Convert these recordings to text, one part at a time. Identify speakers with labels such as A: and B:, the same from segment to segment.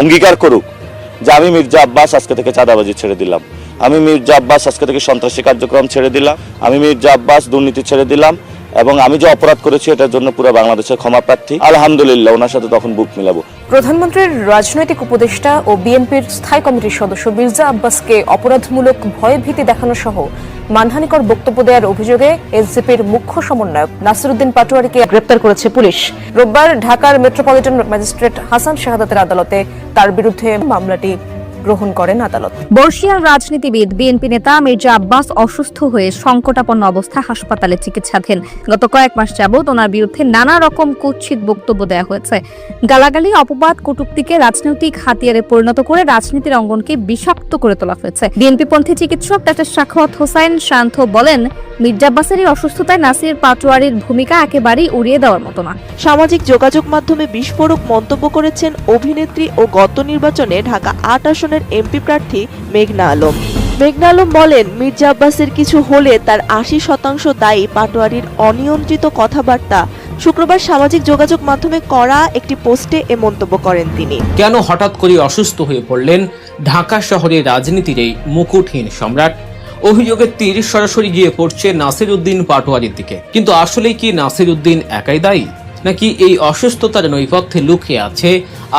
A: অঙ্গীকার করুক যে আমি মির্জা আব্বাস আজকে থেকে চাঁদাবাজি ছেড়ে দিলাম, আমি মির্জা আব্বাস আজকে থেকে সন্ত্রাসী কার্যক্রম ছেড়ে দিলাম, আমি মির্জা আব্বাস দুর্নীতি ছেড়ে দিলাম এবং আমি যে অপরাধ করেছি এটার জন্য পুরো বাংলাদেশের ক্ষমা প্রার্থী। আলহামদুলিল্লাহ, ওনার সাথে তখন বুক মিলাবো।
B: প্রধানমন্ত্রীর রাজনৈতিক উপদেষ্টা ও বিএনপির স্থায়ী কমিটির সদস্য মির্জা আব্বাসকে অপরাধমূলক ভয়ভীতি দেখানো সহ মানহানিকর বক্তব্য দেওয়ার অভিযোগে এসজিপির মুখ্য সমন্বয়ক নাসিরউদ্দিন পাটোয়ারীকে গ্রেপ্তার করেছে পুলিশ। রোববার ঢাকার মেট্রোপলিটন ম্যাজিস্ট্রেট হাসান শাহাদাতের আদালতে তার বিরুদ্ধে মামলাটি গ্রহণ করেন আদালত।
C: বর্ষিয়ান রাজনীতিবিদ বিএনপি নেতা মির্জা আব্বাস অসুস্থ হয়ে সংকটাপন্ন অবস্থায় হাসপাতালে চিকিৎসাধীন। গত কয়েক মাস যাবৎ ওনার বিরুদ্ধে নানা রকম কুৎসিত বক্তব্য দেওয়া হয়েছে। গালাগালি, অপবাদ, কটূক্তিকে রাজনৈতিক হাতিয়ারে পরিণত করে রাজনীতির অঙ্গনকে বিষাক্ত করে তোলা হয়েছে। বিএনপিপন্থী চিকিৎসক ডাক্তার সাখাওয়াত হোসাইন শান্ত বলেন, মির্জা আব্বাসের এই অসুস্থতায় নাসির পাটোয়ারীর ভূমিকা একেবারেই উড়িয়ে দেওয়ার মতো না।
D: সামাজিক যোগাযোগ মাধ্যমে বিস্ফোরক মন্তব্য করেছেন অভিনেত্রী ও গত নির্বাচনে ঢাকা ৮ আসনের এমপি প্রার্থী মেঘনা আলম। মেঘনা আলম বলেন, মির্জা আব্বাসের কিছু হলে তার ৮০% দায়ী পাটোয়ারীর অনিয়ন্ত্রিত কথাবার্তা। শুক্রবার সামাজিক যোগাযোগ মাধ্যমে করা একটি পোস্টে এ মন্তব্য করেন তিনি।
E: কেন হঠাৎ করে অসুস্থ হয়ে পড়লেন ঢাকা শহরের রাজনীতির এই মুকুটহীন সম্রাট? অভিযোগের তীর সরাসরি গিয়ে পড়ছে নাসিরউদ্দিন পাটোয়ারীর দিকে। কিন্তু আসলে কি নাসিরউদ্দিন একাই দায়ী, নাকি এই অসুস্থতার নৈপথ্যে লুকিয়ে আছে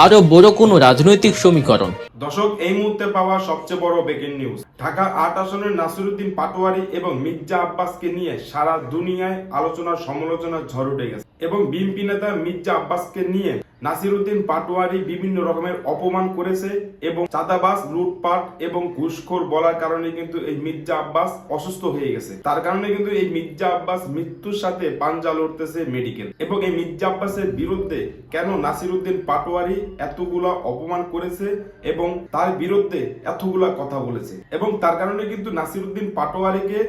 E: আরো বড় কোনো রাজনৈতিক সমীকরণ?
F: দর্শক, এই মুহূর্তে পাওয়া সবচেয়ে বড় ব্রেকিং নিউজ। ঢাকা ৮ আসনের নাসিরউদ্দিন পাটোয়ারী এবং মির্জা আব্বাসকে নিয়ে সারা দুনিয়ায় আলোচনার সমালোচনার ঝড় উঠে গেছে এবং বিএনপি নেতা মির্জা আব্বাসকে নিয়ে নাসিরউদ্দিন পাটোয়ারী বিভিন্ন রকমের অপমান করেছে এবং চাঁদাবাজ, লুটপাট এবং ঘুষখোর বলার কারণে কিন্তু এই মির্জা আব্বাস অসুস্থ হয়ে গেছে। তার কারণে কিন্তু এই মির্জা আব্বাস মৃত্যুর সাথে পাঞ্জা লড়তেছে মেডিকেল। এবং এই মির্জা আব্বাসের বিরুদ্ধে কেন নাসিরউদ্দিন পাটোয়ারী এতগুলা অপমান করেছে এবং তার বিরুদ্ধে এতগুলা কথা বলেছে এবং তার কারণে কিন্তু নাসিরউদ্দিন পাটোয়ারীকে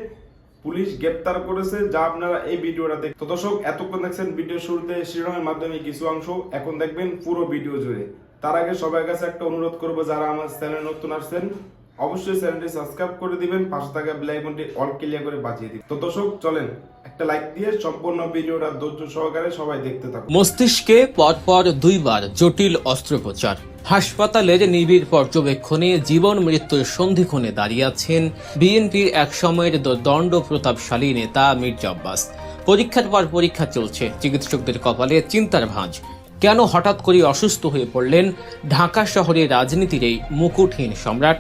F: পুলিশ গ্রেপ্তার করেছে, যা আপনারা এই ভিডিওটা দেখতে। তো দর্শক, এতক্ষণ দেখছেন ভিডিও শুরুতে শিরোনামের মাধ্যমে কিছু অংশ, এখন দেখবেন পুরো ভিডিও জুড়ে। তার আগে সবার কাছে একটা অনুরোধ করবো, যারা আমার চ্যানেলে নতুন আসছেন অবশ্যই চ্যানেলটি সাবস্ক্রাইব করে দিবেন, পাশে থাকা বেল আইকনটি অল ক্লিয়ার করে বাজিয়ে দিন। তো দর্শক, চলেন একটা লাইক দিয়ে সম্পূর্ণ ভিডিওটা ধৈর্য সহকারে সবাই দেখতে থাকুন।
E: মস্তিষ্কে পরপর 2 বার জটিল অস্ত্রোপচার, হাসপাতালের নিবিড় পর্যবেক্ষণে জীবন মৃত্যুর সন্ধিক্ষণে দাঁড়িয়ে আছেন বিএনপির এক সময়ের দণ্ড প্রতাপশালী নেতা মির্জা আব্বাস। পরীক্ষার পর পরীক্ষা চলছে, চিকিৎসকদের কপালে চিন্তার ভাঁজ। কেন হঠাৎ করে অসুস্থ হয়ে পড়লেন ঢাকা শহরের রাজনীতির এই মুকুটহীন সম্রাট?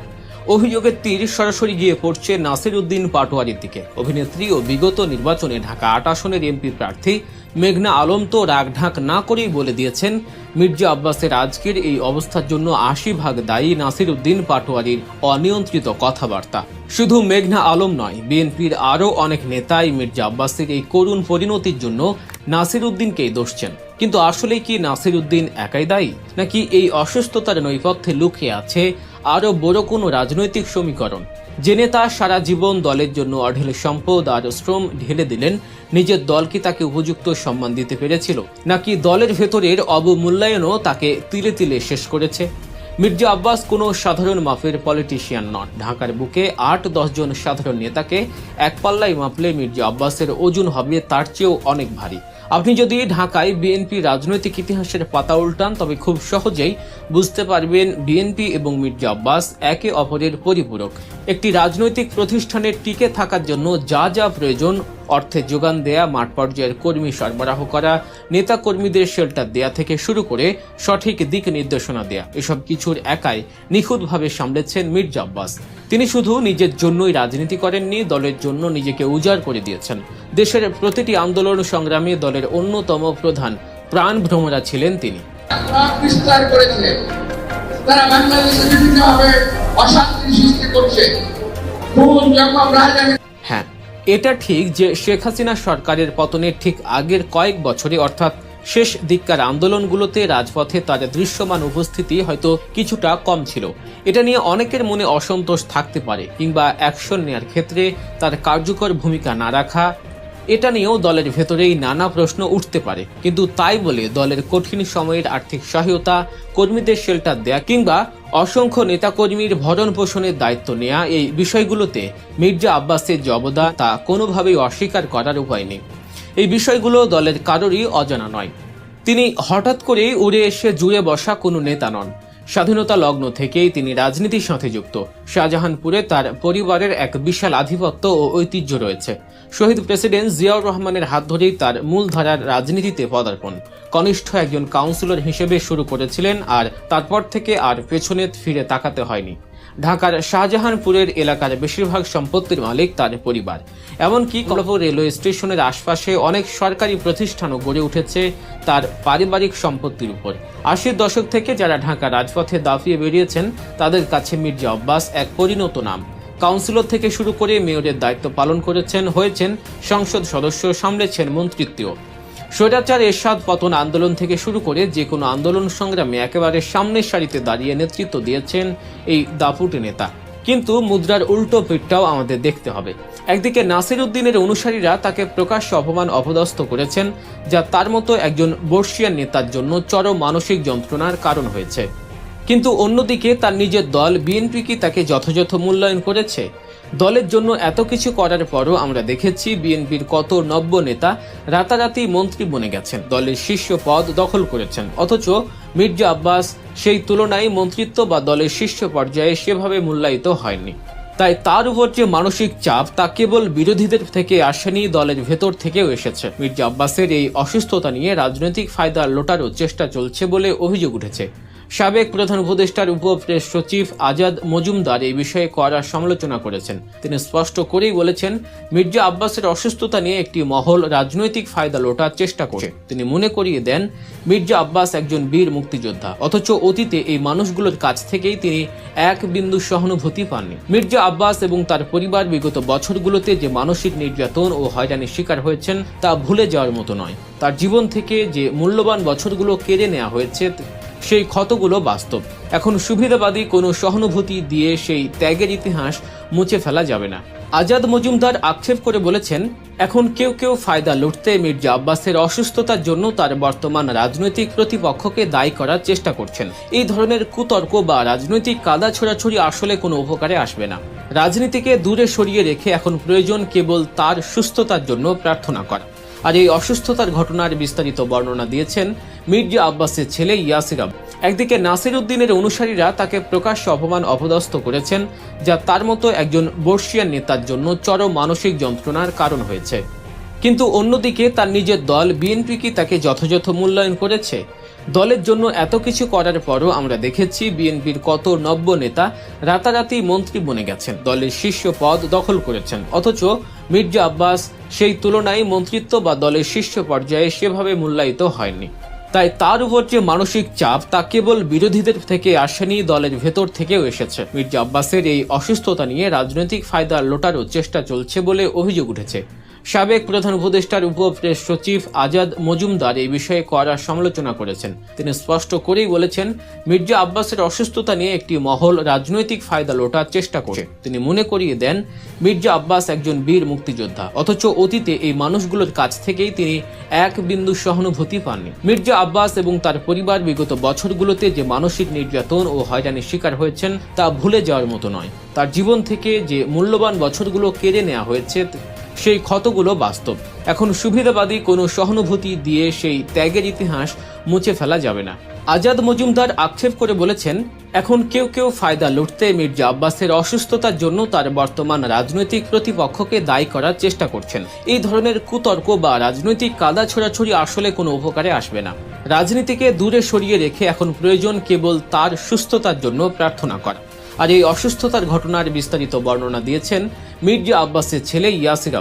E: অভিযোগের তীর সরাসরি গিয়ে পড়ছে নাসিরউদ্দিন পাটোয়ারীর দিকে। অভিনেত্রী ও বিগত নির্বাচনে ঢাকা ৮ আসনের এমপি প্রার্থী মেঘনা আলম তো রাগঢাক না করেই বলে দিয়েছেন, মির্জা আব্বাসের আজকের এই অবস্থার জন্য ৮০% দায়ী নাসিরউদ্দিন পাটোয়ারীর অনিয়ন্ত্রিত কথাবার্তা। শুধু মেঘনা আলম নয়, বিএনপির আরও অনেক নেতাই মির্জা আব্বাসের এই করুণ পরিণতির জন্য নাসিরউদ্দিনকেই দোষছেন। কিন্তু আসলে কি নাসিরউদ্দিন একাই দায়ী, নাকি এই অসুস্থতার নৈপথ্যে লুকিয়ে আছে আরো বড় কোনো রাজনৈতিক সমীকরণ? যে নেতা সারা জীবন দলের জন্য অঢেল সম্পদ আর শ্রম ঢেলে দিলেন, নিজের দল কি তাকে উপযুক্ত সম্মান দিতে পেরেছিল, নাকি দলের ভেতরের অবমূল্যায়নও তাকে তিলে তিলে শেষ করেছে? মির্জা আব্বাস কোনো সাধারণ মাপের পলিটিশিয়ান নন। ঢাকার বুকে ৮-১০ জন সাধারণ নেতাকে এক পাল্লায় মাপলে মির্জা আব্বাসের ওজন হবে তার চেয়েও অনেক ভারী। আপনি যদি ঢাকায় বিএনপি রাজনৈতিক ইতিহাসের পাতা উল্টান, তবে খুব সহজেই বুঝতে পারবেন বিএনপি এবং মির্জা আব্বাস একে অপরের পরিপূরক। একটি রাজনৈতিক প্রতিষ্ঠানের টিকে থাকার জন্য যা যা প্রয়োজন, অর্থের যোগান দেয়া, মাঠ পর্যায়ের কর্মী সরবরাহ করা, নেতা কর্মীদের শেল্টার দেয়া থেকে শুরু করে সঠিক দিক নির্দেশনা দেয়া, এসব কিছুর একাই নিখুঁতভাবে সামলেছেন মির্জা আব্বাস। তিনি শুধু নিজের জন্যই রাজনীতি করেননি, দলের জন্য নিজেকে উজাড় করে দিয়েছেন। দেশের প্রতিটি আন্দোলন সংগ্রামে দলের অন্যতম প্রধান প্রাণভ্রমরা ছিলেন তিনি।
G: তারা বাংলাদেশে বিভিন্নভাবে অশান্তি সৃষ্টি করছে।
E: হ্যাঁ, এটা ঠিক যে শেখ হাসিনা সরকারের পতনের ঠিক আগের কয়েক বছরে, অর্থাৎ শেষ দিককার আন্দোলনগুলোতে রাজপথে তার দৃশ্যমান উপস্থিতি হয়তো কিছুটা কম ছিল। এটা নিয়ে অনেকের মনে অসন্তোষ থাকতে পারে, কিংবা অ্যাকশন নেয়ার ক্ষেত্রে তার কার্যকর ভূমিকা না রাখা, এটা নিয়েও দলের ভেতরেই নানা প্রশ্ন উঠতে পারে। কিন্তু তাই বলে দলের কঠিন সময়ের আর্থিক সহায়তা, কর্মীদের শেল্টার দেয়া কিংবা অসংখ্য নেতাকর্মীর ভরণ পোষণের দায়িত্ব নেয়া, এই বিষয়গুলোতে মির্জা আব্বাসের যে অবদান তা কোনোভাবেই অস্বীকার করার উপায় নেই। এই বিষয়গুলো দলের কারোরই অজানা নয়। তিনি হঠাৎ করে উড়ে এসে জুড়ে বসা কোনো নেতা নন। স্বাধীনতা লগ্ন থেকেই তিনি রাজনীতির সাথে যুক্ত। শাহজাহানপুরে তার পরিবারের এক বিশাল আধিপত্য ও ঐতিহ্য রয়েছে। শহীদ প্রেসিডেন্ট জিয়াউর রহমানের হাত ধরেই তার মূলধারার রাজনীতিতে পদার্পণ। কনিষ্ঠ একজন কাউন্সিলর হিসেবে শুরু করেছিলেন, আর তারপর থেকে আর পেছনে ফিরে তাকাতে হয়নি। ঢাকার শাহজাহানপুরের এলাকার বেশিরভাগ সম্পত্তির মালিক তার পরিবার। এমনকি কমলাপুর রেলওয়ে স্টেশনের আশপাশে অনেক সরকারি প্রতিষ্ঠানও গড়ে উঠেছে তার পারিবারিক সম্পত্তির উপর। ৮০ দশক থেকে যারা ঢাকা রাজপথে দাপিয়ে বেরিয়েছেন তাদের কাছে মির্জা আব্বাস এক পরিণত নাম। কাউন্সিলর থেকে শুরু করে মেয়রের দায়িত্ব পালন করেছেন, হয়েছেন সংসদ সদস্য, সামলেছেন মন্ত্রিত্ব। স্বৈরাচার এরশাদ পতন আন্দোলন থেকে শুরু করে যে কোনো আন্দোলন সংগ্রামে একেবারে সামনের সারিতে দাঁড়িয়ে নেতৃত্ব দিয়েছেন এই দাপুটে নেতা। কিন্তু মুদ্রার উল্টো পিঠটাও আমাদের দেখতে হবে। একদিকে নাসির উদ্দিনের অনুসারীরা তাকে প্রকাশ্য অপমান অপদস্থ করেছেন, যা তার মতো একজন বর্ষিয়ান নেতার জন্য চরম মানসিক যন্ত্রণার কারণ হয়েছে। কিন্তু অন্যদিকে তার নিজের দল বিএনপি কি তাকে যথাযথ মূল্যায়ন করেছে? দলের জন্য এত কিছু করার পরও আমরা দেখেছি বিএনপির কত নব্য নেতা রাতারাতি মন্ত্রী বনে গেছেন, দলের শীর্ষ পদ দখল করেছেন, অথচ মির্জা আব্বাস সেই তুলনায় মন্ত্রিত্ব বা দলের শীর্ষ পর্যায়ে সেভাবে মূল্যায়িত হয়নি। তাই তার উপর যে মানসিক চাপ তা কেবল বিরোধীদের থেকে আসেনি, দলের ভেতর থেকেও এসেছে। মির্জা আব্বাসের এই অসুস্থতা নিয়ে রাজনৈতিক ফায়দা লোটারও চেষ্টা চলছে বলে অভিযোগ উঠেছে। সাবেক প্রধান উপদেষ্টার উপপ্রেস সচিব আজাদ মজুমদার এই বিষয়ে কড়া সমালোচনা করেছেন। তিনি স্পষ্ট করেই বলেছেন, মির্জা আব্বাসের অসুস্থতা নিয়ে একটি মহল রাজনৈতিক ফায়দা লোটার চেষ্টা করছে। তিনি মনে করিয়ে দেন, মির্জা আব্বাস একজন বীর মুক্তিযোদ্ধা, অথচ অতীতে এই মানুষগুলোর কাছ থেকেই তিনি এক বিন্দু সহানুভূতি পাননি। মির্জা আব্বাস এবং তার পরিবার বিগত বছরগুলোতে যে মানসিক নির্যাতন ও হয়রানির শিকার হয়েছেন তা ভুলে যাওয়ার মতো নয়। তার জীবন থেকে যে মূল্যবান বছরগুলো কেড়ে নেওয়া হয়েছে সেই ক্ষতগুলো বাস্তব। এখন সুবিধাবাদী কোনো সহানুভূতি দিয়ে সেই ত্যাগের ইতিহাস মুছে ফেলা যাবে না। আজাদ মজুমদার আক্ষেপ করে বলেছেন, এখন কেউ কেউ ফায়দা লুটতে মির্জা আব্বাসের অসুস্থতার জন্য তার বর্তমান রাজনৈতিক প্রতিপক্ষকে দায়ী করার চেষ্টা করছেন। এই ধরনের কুতর্ক বা রাজনৈতিক কাদা ছোড়াছড়ি আসলে কোনো উপকারে আসবে না। রাজনীতিকে দূরে সরিয়ে রেখে এখন প্রয়োজন কেবল তার সুস্থতার জন্য প্রার্থনা করা। আর এই অসুস্থতার ঘটনার বিস্তারিত বর্ণনা দিয়েছেন মির্জা আব্বাসের ছেলে ইয়াসির আব্বাস। একদিকে নাসির উদ্দিনের অনুসারীরা তাকে প্রকাশ্য অপমান অপদস্থ করেছেন, যা তার মতো একজন বর্ষিয়ান নেতার জন্য চরম মানসিক যন্ত্রণার কারণ হয়েছে। কিন্তু অন্যদিকে তার নিজের দল বিএনপি কি তাকে যথাযথ মূল্যায়ন করেছে? দলের জন্য এত কিছু করার পরও আমরা দেখেছি বিএনপির কত নব্য নেতা রাতারাতি মন্ত্রী বনে গেছেন, দলের শীর্ষ পদ দখল করেছেন, অথচ মির্জা আব্বাস সেই তুলনায় মন্ত্রিত্ব বা দলের শীর্ষ পর্যায়ে সেভাবে মূল্যায়িত হয়নি। তাই তার উপর যে মানসিক চাপ তা কেবল বিরোধীদের থেকে আসেনি, দলের ভেতর থেকেও এসেছে। মির্জা আব্বাসের এই অসুস্থতা নিয়ে রাজনৈতিক ফায়দা লোটারও চেষ্টা চলছে বলে অভিযোগ উঠেছে। সাবেক প্রধান উপদেষ্টার উপপ্রেস সচিব আজাদ মজুমদার এই বিষয়ে কড়া সমালোচনা করেছেন। তিনি স্পষ্ট করেই বলেছেন, মির্জা আব্বাসের অসুস্থতা নিয়ে একটি মহল রাজনৈতিক ফায়দা লোটার চেষ্টা করছে। তিনি মনে করিয়ে দেন, মির্জা আব্বাস একজন বীর মুক্তিযোদ্ধা, অথচ অতীতে এই মানুষগুলোর কাছ থেকেই তিনি এক বিন্দু সহানুভূতি পাননি। মির্জা আব্বাস এবং তার পরিবার বিগত বছরগুলোতে যে মানসিক নির্যাতন ও হয়রানির শিকার হয়েছেন তা ভুলে যাওয়ার মতো নয়। তার জীবন থেকে যে মূল্যবান বছরগুলো কেড়ে নেওয়া হয়েছে সেই ক্ষতগুলো বাস্তব। এখন সুবিধাবাদী কোনো সহানুভূতি দিয়ে সেই ত্যাগের ইতিহাস মুছে ফেলা যাবে না। আজাদ মজুমদার আক্ষেপ করে বলেছেন, এখন কেউ কেউ ফায়দা লুটতে মির্জা আব্বাসের অসুস্থতার জন্য তার বর্তমান রাজনৈতিক প্রতিপক্ষকে দায়ী করার চেষ্টা করছেন। এই ধরনের কুতর্ক বা রাজনৈতিক কাদা ছোড়াছড়ি আসলে কোনো উপকারে আসবে না। রাজনীতিকে দূরে সরিয়ে রেখে এখন প্রয়োজন কেবল তার সুস্থতার জন্য প্রার্থনা করা। আর এই অসুস্থতার ঘটনার বিস্তারিত বর্ণনা দিয়েছেন মির্জা আব্বাসের ছেলে ইয়াসির আব্বাস।